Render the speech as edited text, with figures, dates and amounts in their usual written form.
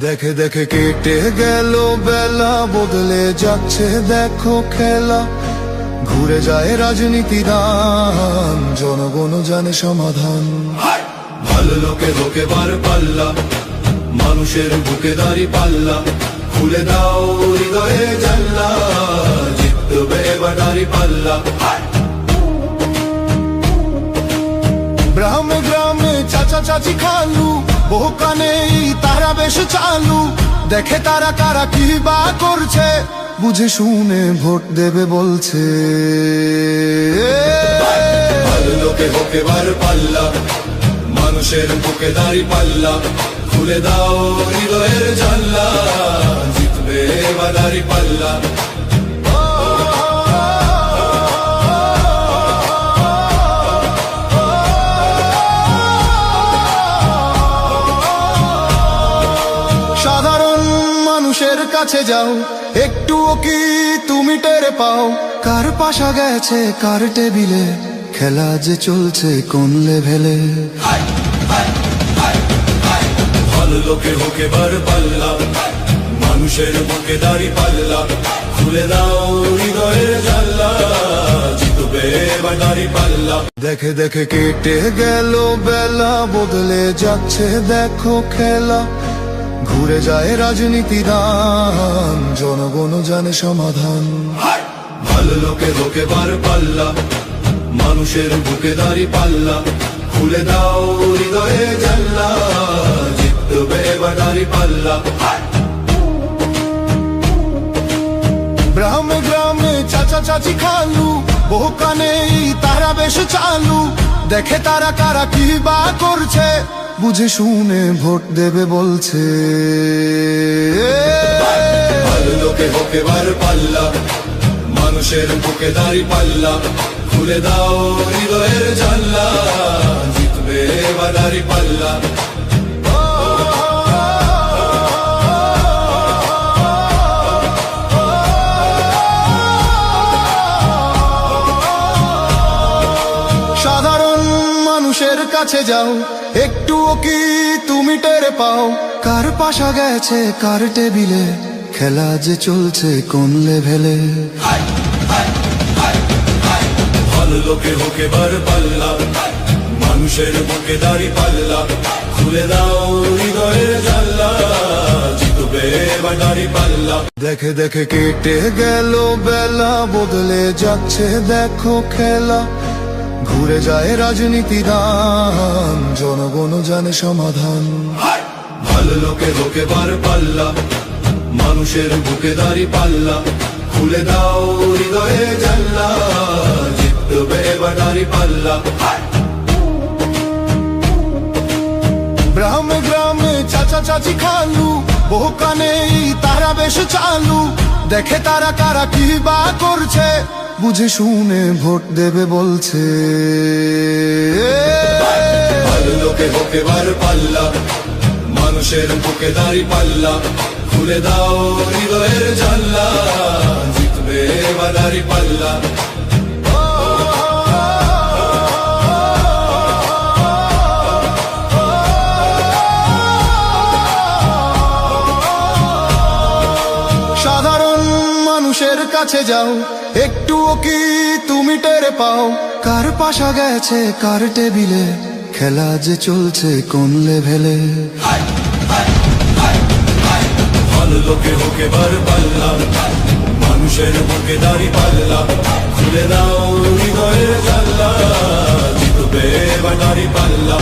দেখে দেখে কেটে গেল বেলা, বদলে যাচ্ছে দেখো খেলা। ঘুরে যায় রাজনীতি দান, জনগণ জানে সমাধান। ভালো লোকে লোকে বার পাল্লা, মানুষের বুকে দাঁড়ি পাল্লা। খুলে দাও হৃদয়ে জানলা, জিতবে এবার দাঁড়ি পাল্লা। গ্রামে গ্রামে চাচা চাচি খালু, বহু কানে তারা বেশ চালু। দেখে তারা কারা কি বা করছে, বুঝে শুনে ভোট দেবে বলছে। ভালো লোকে হোকে বার পাল্লা, মানুষের বুকে দাঁড়ি পাল্লা। খুলে দাও হৃদয়ের জানলা, জিতবে এবার দাঁড়ি পাল্লা। সাধারণ মানুষের কাছে যাও, একটুও কি তুমি টের পাও? কার পাশা গেছে কার টেবিলে, খেলা যে চলছে কোন লেভেলে। ভালো লোকে হোকে বার পাল্লা, মানুষের বুকে দাঁড়ি পাল্লা। খুলে দাও হৃদয়ের জানলা, জিতবে এবার দাঁড়ি পাল্লা। দেখে দেখে কেটে গেল বেলা, বদলে যাচ্ছে দেখো খেলা। ঘুরে যায় রাজনীতি দান, জনগণ জানে সমাধান। ভালো লোকে লোকে বার পাল্লা, মানুষের বুকে দাঁড়ি পাল্লা। খুলে দাও হৃদয়ে জানলা, জিতবে এবার দাঁড়ি পাল্লা। গ্রামে গ্রামে চাচা চাচি খালু, বহু কানে তারা বেশ চালু। দেখে তারা কারা কি বা করছে, বুঝে শুনে ভোট দেবে বলছে। ভালো লোকে হোকে বার পাল্লা, মানুষের বুকে দাঁড়ি পাল্লা। খুলে দাও হৃদয়ের জানলা, জিতবে এবার দাঁড়ি পাল্লা। সাধারণ মানুষের কাছে যাও, একটুও কি তুমি টের পাও? কার পাশা গেছে কার টেবিলে, খেলা যে চলছে কোন লেভেলে। ভালো লোকে হোকে বার পাল্লা, মানুষের বুকে দাঁড়ি পাল্লা। খুলে দাও হৃদয়ের জানলা, জিতবে এবার দাঁড়ি পাল্লা। দেখে দেখে কেটে গেল বেলা, বদলে যাচ্ছে দেখো খেলা। ঘুরে যায় রাজনীতি দান, জনগণ জানে সমাধান। ভালো লোকে লোকে বার পাল্লা, মানুষের বুকে দাঁড়ি পাল্লা। খুলে দাও হৃদয়ে জানলা, জিতবে এবার দাঁড়ি পাল্লা। গ্রামে গ্রামে চাচা চাচি খালু, বহু কানে তারা বেশ চালু। দেখে তারা কারা কি বা করছে, বুঝে শুনে ভোট দেবে বলছে। ভালো লোকে হোকে বার পাল্লা, মানুষের বুকে দাঁড়ি পাল্লা। খুলে দাও হৃদয়ের জানলা, জিতবে এবার দাঁড়ি পাল্লা। সাধারণ মানুষের কাছে যাও, একটুও কি তুমি টের পাও? কার পাশা গেছে কার টেবিলে, খেলা যে চলছে কোন লেভেলে। ভালো লোকে হোকে বার পাল্লা, মানুষের বুকে দাঁড়ি পাল্লা। খুলে দাও হৃদয়ের জানলা, জিতবে এবার দাঁড়ি পাল্লা।